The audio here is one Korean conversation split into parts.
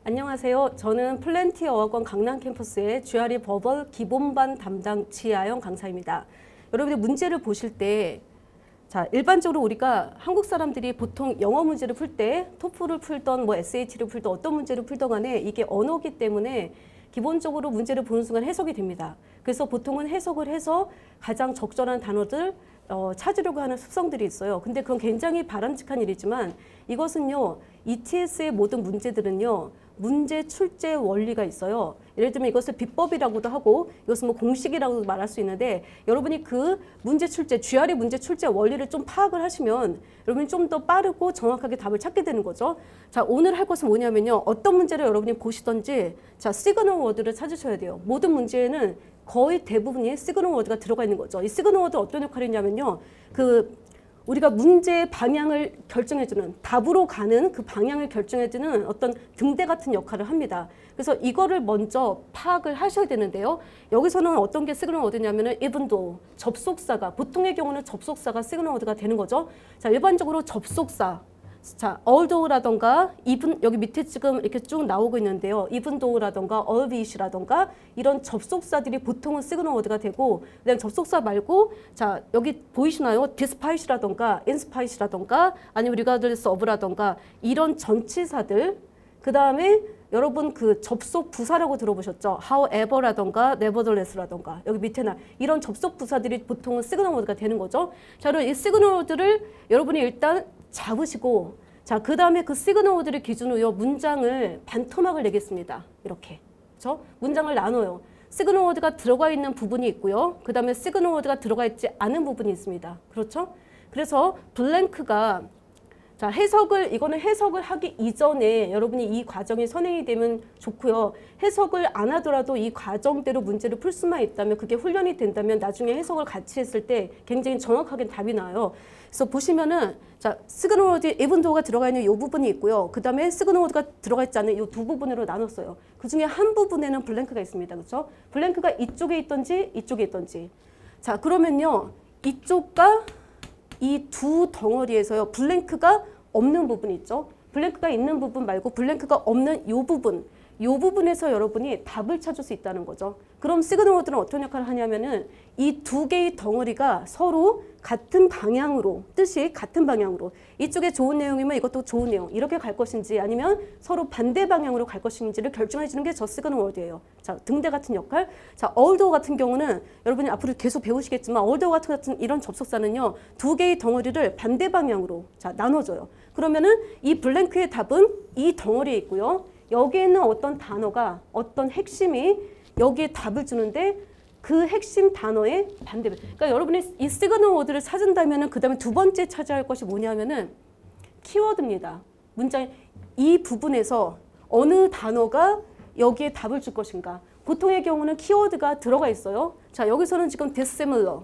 안녕하세요. 저는 플랜티 어학원 강남 캠퍼스의 GRE 버벌 기본반 담당 지아영 강사입니다. 여러분들 문제를 보실 때 일반적으로 우리가 한국 사람들이 보통 영어 문제를 풀 때 토플을 풀던 SAT를 풀던 어떤 문제를 풀던 간에 이게 언어기 때문에 기본적으로 문제를 보는 순간 해석이 됩니다. 그래서 보통은 해석을 해서 가장 적절한 단어들 찾으려고 하는 습성들이 있어요. 근데 그건 굉장히 바람직한 일이지만 이것은요, ETS의 모든 문제들은요, 문제 출제 원리가 있어요. 예를 들면 이것을 비법이라고도 하고 이것은 공식이라고도 말할 수 있는데 여러분이 그 문제 출제, GRE 문제 출제 원리를 좀 파악을 하시면 여러분이 좀 더 빠르고 정확하게 답을 찾게 되는 거죠. 자, 오늘 할 것은 뭐냐면요. 어떤 문제를 여러분이 보시던지 시그널 워드를 찾으셔야 돼요. 모든 문제에는 거의 대부분이 시그널 워드가 들어가 있는 거죠. 이 시그널 워드 어떤 역할이 있냐면요. 우리가 문제의 방향을 결정해주는, 답으로 가는 그 방향을 결정해주는 어떤 등대 같은 역할을 합니다. 그래서 이거를 먼저 파악을 하셔야 되는데요. 여기서는 어떤 게 시그널 워드냐면은 even though, 접속사가, 보통의 경우는 접속사가 시그널 워드가 되는 거죠. 자, 일반적으로 접속사. 자, although라던가 even, 여기 밑에 지금 이렇게 쭉 나오고 있는데요. even though라던가 albeit이라던가 이런 접속사들이 보통은 시그널 워드가 되고, 그다음 접속사 말고 자, 여기 보이시나요? despite라던가 inspite라던가 아니면 regardless of라던가 이런 전치사들, 그다음에 여러분 접속 부사라고 들어보셨죠? however라던가 nevertheless라던가 여기 밑에나 이런 접속 부사들이 보통은 시그널 워드가 되는 거죠. 자, 그럼 이 시그널 워드를 여러분이 일단 잡으시고, 자, 그 다음에 그 시그널 워드를 기준으로 문장을 반토막을 내겠습니다. 이렇게. 그렇죠? 문장을 나눠요. 시그널 워드가 들어가 있는 부분이 있고요. 그 다음에 시그널 워드가 들어가 있지 않은 부분이 있습니다. 그렇죠? 그래서 블랭크가 이거는 해석을 하기 이전에 여러분이 이 과정이 선행이 되면 좋고요. 해석을 안 하더라도 이 과정대로 문제를 풀 수만 있다면, 그게 훈련이 된다면 나중에 해석을 같이 했을 때 굉장히 정확하게 답이 나와요. 그래서 보시면은 시그널 워드 even though가 들어가 있는 이 부분이 있고요. 그 다음에 시그널 워드가 들어가 있지 않은 이 두 부분으로 나눴어요. 그 중에 한 부분에는 블랭크가 있습니다. 그렇죠? 블랭크가 이쪽에 있던지 이쪽에 있던지. 자, 그러면요. 이쪽과 이 두 덩어리에서요. 블랭크가 없는 부분이 있죠. 블랭크가 있는 부분 말고 블랭크가 없는 이 부분에서 여러분이 답을 찾을 수 있다는 거죠. 그럼 시그널 워드는 어떤 역할을 하냐면은 이 두 개의 덩어리가 서로 같은 방향으로, 뜻이 같은 방향으로, 이쪽에 좋은 내용이면 이것도 좋은 내용, 이렇게 갈 것인지 아니면 서로 반대 방향으로 갈 것인지를 결정해 주는 게 저 시그널 워드예요. 자, 등대 같은 역할. 자, although 같은 경우는 여러분이 앞으로 계속 배우시겠지만 although 같은 이런 접속사는요. 두 개의 덩어리를 반대 방향으로 나눠줘요. 그러면은 이 블랭크의 답은 이 덩어리에 있고요. 여기에 있는 어떤 단어가, 어떤 핵심이 여기에 답을 주는데 그 핵심 단어의 반대로. 그러니까 여러분이 이 시그널 워드를 찾은다면은 그 다음에 두 번째 찾아야 할 것이 뭐냐면은 키워드입니다. 문장 이 부분에서 어느 단어가 여기에 답을 줄 것인가. 보통의 경우는 키워드가 들어가 있어요. 자, 여기서는 지금 dissimilar,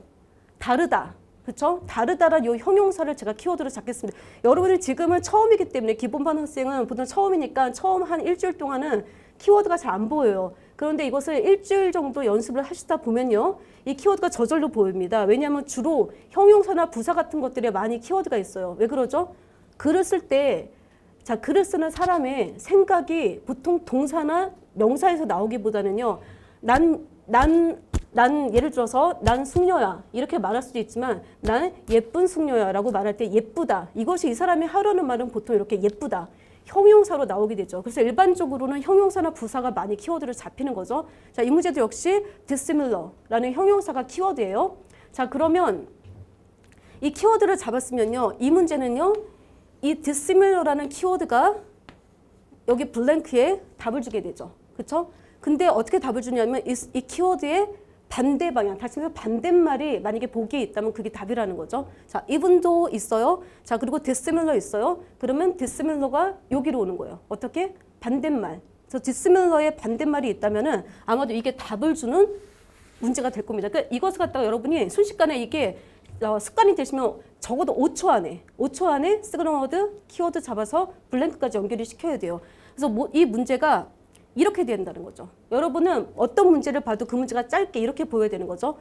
다르다. 그렇죠? 다르다라는 이 형용사를 제가 키워드로 잡겠습니다. 여러분이 지금은 처음이기 때문에 기본반 학생은 보통 처음이니까 처음 한 일주일 동안은 키워드가 잘 안 보여요. 그런데 이것을 일주일 정도 연습을 하시다 보면요. 이 키워드가 저절로 보입니다. 왜냐하면 주로 형용사나 부사 같은 것들에 많이 키워드가 있어요. 왜 그러죠? 글을 쓸 때, 글을 쓰는 사람의 생각이 보통 동사나 명사에서 나오기보다는요. 난 예를 들어서 난 숙녀야 이렇게 말할 수도 있지만 난 예쁜 숙녀야 라고 말할 때 예쁘다. 이것이 이 사람이 하려는 말은 보통 이렇게 예쁘다. 형용사로 나오게 되죠. 그래서 일반적으로는 형용사나 부사가 많이 키워드를 잡히는 거죠. 자, 이 문제도 역시 dissimilar라는 형용사가 키워드예요. 자, 그러면 이 키워드를 잡았으면요. 이 문제는요. 이 dissimilar라는 키워드가 여기 블랭크에 답을 주게 되죠. 그렇죠? 근데 어떻게 답을 주냐면 이 키워드의 반대 방향, 다시 말해서 반대말이 만약에 보기에 있다면 그게 답이라는 거죠. 자, even though 있어요. 자, 그리고 dissimilar 있어요. 그러면 dissimilar가 여기로 오는 거예요. 어떻게? 반대말. 그래서 dissimilar의 반대말이 있다면은 아마도 이게 답을 주는 문제가 될 겁니다. 그러니까 이것을 갖다가 여러분이 순식간에 이게 습관이 되시면 적어도 5초 안에 시그널 워드, 키워드 잡아서 블랭크까지 연결이 시켜야 돼요. 그래서 이 문제가 이렇게 된다는 거죠. 여러분은 어떤 문제를 봐도 그 문제가 짧게 이렇게 보여야 되는 거죠.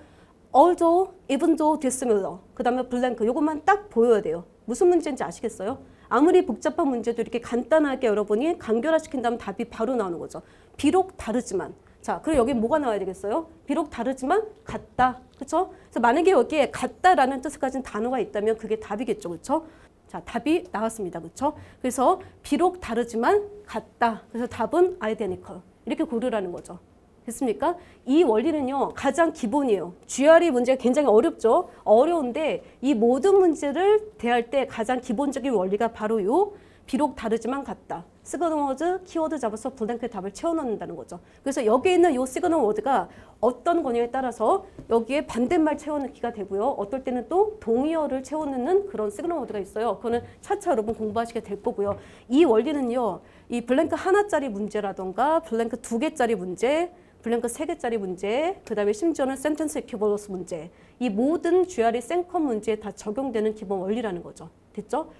although, even though, dissimilar. 그 다음에 블랭크. 이것만 딱 보여야 돼요. 무슨 문제인지 아시겠어요? 아무리 복잡한 문제도 이렇게 간단하게 여러분이 간결화시킨다면 답이 바로 나오는 거죠. 비록 다르지만. 자, 그리고 여기 뭐가 나와야 되겠어요? 비록 다르지만 같다. 그렇죠? 그래서 만약에 여기에 같다라는 뜻을 가진 단어가 있다면 그게 답이겠죠. 그렇죠? 자, 답이 나왔습니다. 그렇죠? 그래서 비록 다르지만 같다. 그래서 답은 identical. 이렇게 고르라는 거죠. 됐습니까? 이 원리는요, 가장 기본이에요. GRE 문제가 굉장히 어렵죠? 어려운데 이 모든 문제를 대할 때 가장 기본적인 원리가 바로 요 비록 다르지만 같다. 시그널 워드, 키워드 잡아서 블랭크에 답을 채워넣는다는 거죠. 그래서 여기에 있는 요 시그널 워드가 어떤 거냐에 따라서 여기에 반대말 채워넣기가 되고요. 어떨 때는 또 동의어를 채워넣는 그런 시그널 워드가 있어요. 그거는 차차 여러분 공부하시게 될 거고요. 이 원리는요, 이 블랭크 하나짜리 문제라던가 블랭크 2개짜리 문제, 블랭크 3개짜리 문제, 그 다음에 심지어는 센텐스 이퀴버런스 문제, 이 모든 GRE 생컴 문제에 다 적용되는 기본 원리라는 거죠. 됐죠?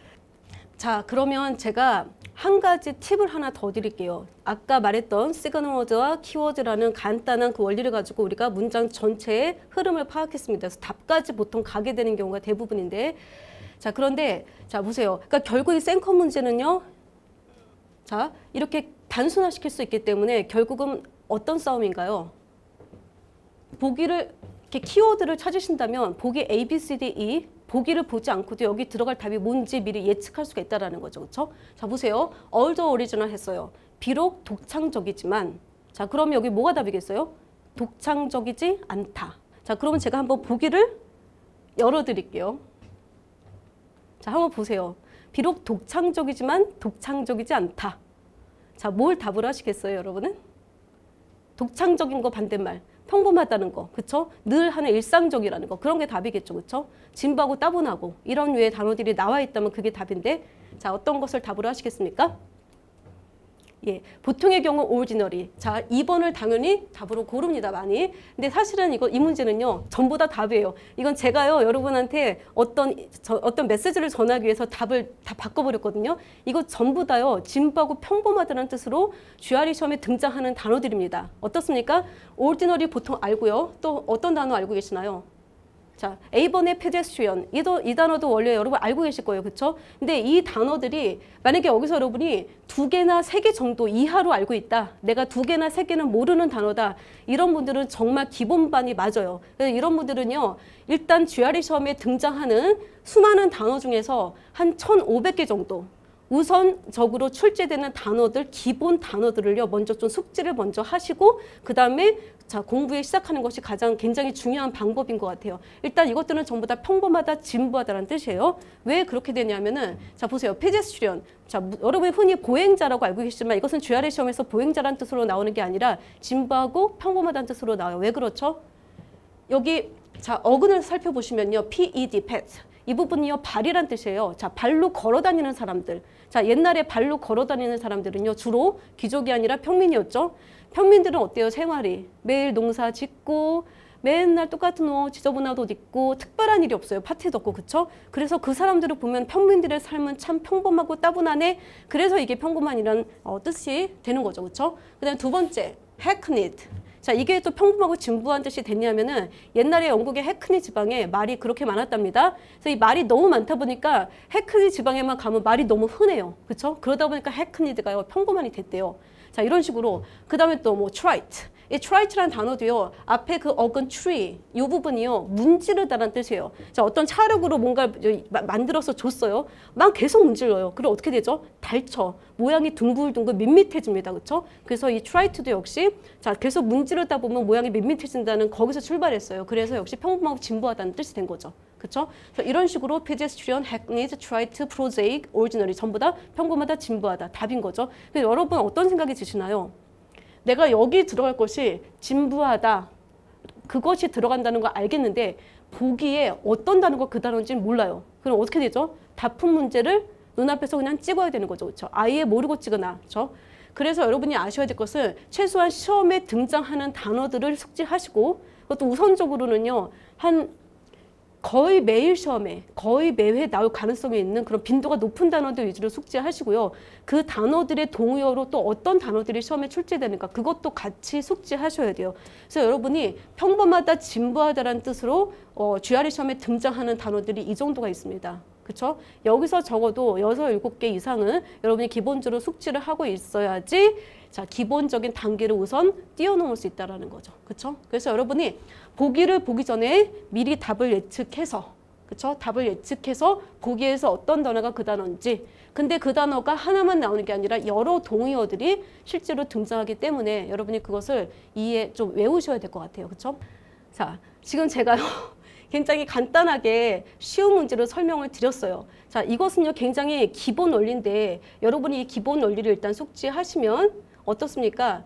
자, 그러면 제가 한 가지 팁을 하나 더 드릴게요. 아까 말했던 시그널 워드와 키워드라는 간단한 그 원리를 가지고 우리가 문장 전체의 흐름을 파악했습니다. 그래서 답까지 보통 가게 되는 경우가 대부분인데, 자, 그런데 자 보세요. 그러니까 결국 이 생컴 문제는요, 자, 이렇게 단순화시킬 수 있기 때문에 결국은 어떤 싸움인가요? 보기를 이렇게 키워드를 찾으신다면 보기 A, B, C, D, E 보기를 보지 않고도 여기 들어갈 답이 뭔지 미리 예측할 수가 있다는 거죠. 그렇죠? 자, 보세요. although original 했어요. 비록 독창적이지만, 자, 그럼 여기 뭐가 답이겠어요? 독창적이지 않다. 자, 그러면 제가 한번 보기를 열어드릴게요. 자, 한번 보세요. 비록 독창적이지만 독창적이지 않다. 자, 뭘 답을 하시겠어요, 여러분은? 독창적인 거 반대말. 평범하다는 거, 그쵸? 늘 하는 일상적이라는 거, 그런 게 답이겠죠, 그쵸? 진부하고 따분하고 이런 류의 단어들이 나와 있다면 그게 답인데, 자, 어떤 것을 답으로 하시겠습니까? 예, 보통의 경우 originally. 자, 2번을 당연히 답으로 고릅니다, 많이. 근데 사실은 이 문제는요, 전부 다 답이에요. 이건 제가요, 여러분한테 어떤 메시지를 전하기 위해서 답을 다 바꿔버렸거든요. 이거 전부 다요, 진부하고 평범하다는 뜻으로 GRE 시험에 등장하는 단어들입니다. 어떻습니까? ordinary 보통 알고요. 또 어떤 단어 알고 계시나요? 자, A번의 pedestrian, 이 단어도 원래 여러분 알고 계실 거예요. 그쵸? 근데 이 단어들이 만약에 여기서 여러분이 2개나 3개 정도 이하로 알고 있다. 내가 2개나 3개는 모르는 단어다. 이런 분들은 정말 기본반이 맞아요. 그래서 이런 분들은요, 일단 GRE 시험에 등장하는 수많은 단어 중에서 한 1,500개 정도 우선적으로 출제되는 단어들, 기본 단어들을요, 먼저 좀 숙지를 먼저 하시고, 그 다음에 자, 공부에 시작하는 것이 가장 굉장히 중요한 방법인 것 같아요. 일단 이것들은 전부 다 평범하다, 진부하다라는 뜻이에요. 왜 그렇게 되냐면은, 자, 보세요. 페데스트리언. 자, 여러분이 흔히 보행자라고 알고 계시지만 이것은 GRE 시험에서 보행자라는 뜻으로 나오는 게 아니라 진부하고 평범하다는 뜻으로 나와요. 왜 그렇죠? 여기, 자, 어근을 살펴보시면요. PED, pet. 이 부분이요, 발이란 뜻이에요. 자, 발로 걸어 다니는 사람들. 자, 옛날에 발로 걸어 다니는 사람들은요, 주로 귀족이 아니라 평민이었죠. 평민들은 어때요? 생활이. 매일 농사 짓고, 맨날 똑같은 옷, 지저분한 옷 입고, 특별한 일이 없어요. 파티도 없고, 그쵸? 그래서 그 사람들을 보면 평민들의 삶은 참 평범하고 따분하네. 그래서 이게 평범한이라는 뜻이 되는 거죠. 그쵸? 그 다음에 두 번째, hackneyed. 자, 이게 또 평범하고 진부한 뜻이 됐냐면은 옛날에 영국의 해크니 지방에 말이 그렇게 많았답니다. 그래서 이 말이 너무 많다 보니까 해크니 지방에만 가면 말이 너무 흔해요. 그쵸? 그러다 보니까 해크니드가요, 평범한이 됐대요. 자, 이런 식으로. 그 다음에 또 뭐 trite. 이 trite라는 단어도요, 앞에 그 어근 tree, 이 부분이요, 문지르다라는 뜻이에요. 자, 어떤 차력으로 뭔가 만들어서 줬어요. 막 계속 문질러요. 그럼 어떻게 되죠? 달쳐. 모양이 둥글둥글 밋밋해집니다. 그쵸? 그래서 이 trite도 역시, 자, 계속 문지르다 보면 모양이 밋밋해진다는 거기서 출발했어요. 그래서 역시 평범하고 진부하다는 뜻이 된 거죠. 그쵸? 그래서 이런 식으로 pedestrian, hackneyed, trite, prosaic, originally 전부 다 평범하다, 진부하다. 답인 거죠. 근데 여러분 어떤 생각이 드시나요? 내가 여기 들어갈 것이 진부하다, 그것이 들어간다는 걸 알겠는데 보기에 어떤 단어가 그 단어인지는 몰라요. 그럼 어떻게 되죠? 답푼 문제를 눈앞에서 그냥 찍어야 되는 거죠. 그렇죠? 아예 모르고 찍으나. 그렇죠? 그래서 여러분이 아셔야 될 것은 최소한 시험에 등장하는 단어들을 숙지하시고, 그것도 우선적으로는요, 한 거의 매일 시험에 거의 매회 나올 가능성이 있는 그런 빈도가 높은 단어들 위주로 숙지하시고요. 그 단어들의 동의어로 또 어떤 단어들이 시험에 출제되는가, 그것도 같이 숙지하셔야 돼요. 그래서 여러분이 평범하다, 진부하다라는 뜻으로 GRE 시험에 등장하는 단어들이 이 정도가 있습니다. 그쵸? 여기서 적어도 6, 7개 이상은 여러분이 기본적으로 숙지를 하고 있어야지 자, 기본적인 단계를 우선 뛰어넘을 수 있다는 거죠. 그쵸? 그래서 여러분이 보기를 보기 전에 미리 답을 예측해서 그쵸? 답을 예측해서 거기에서 어떤 단어가 그 단어인지 근데 그 단어가 하나만 나오는 게 아니라 여러 동의어들이 실제로 등장하기 때문에 여러분이 그것을 좀 외우셔야 될 것 같아요. 그쵸? 자, 지금 제가요. 굉장히 간단하게 쉬운 문제로 설명을 드렸어요. 자, 이것은요 굉장히 기본 원리인데 여러분이 이 기본 원리를 일단 숙지하시면 어떻습니까?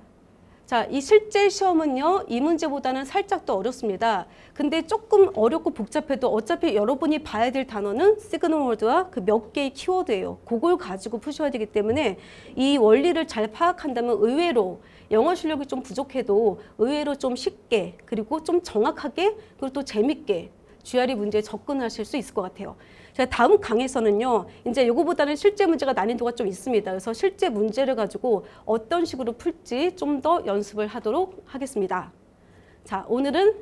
자, 이 실제 시험은요 이 문제보다는 살짝 더 어렵습니다. 근데 조금 어렵고 복잡해도 어차피 여러분이 봐야 될 단어는 시그널 워드와 그 몇 개의 키워드예요. 그걸 가지고 푸셔야 되기 때문에 이 원리를 잘 파악한다면 의외로 영어 실력이 좀 부족해도 의외로 좀 쉽게 그리고 좀 정확하게 그리고 또 재밌게 GRE 문제에 접근하실 수 있을 것 같아요. 자, 다음 강에서는요. 이제 이거보다는 실제 문제가 난이도가 좀 있습니다. 그래서 실제 문제를 가지고 어떤 식으로 풀지 좀 더 연습을 하도록 하겠습니다. 자, 오늘은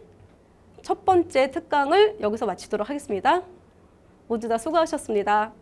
첫 번째 특강을 여기서 마치도록 하겠습니다. 모두 다 수고하셨습니다.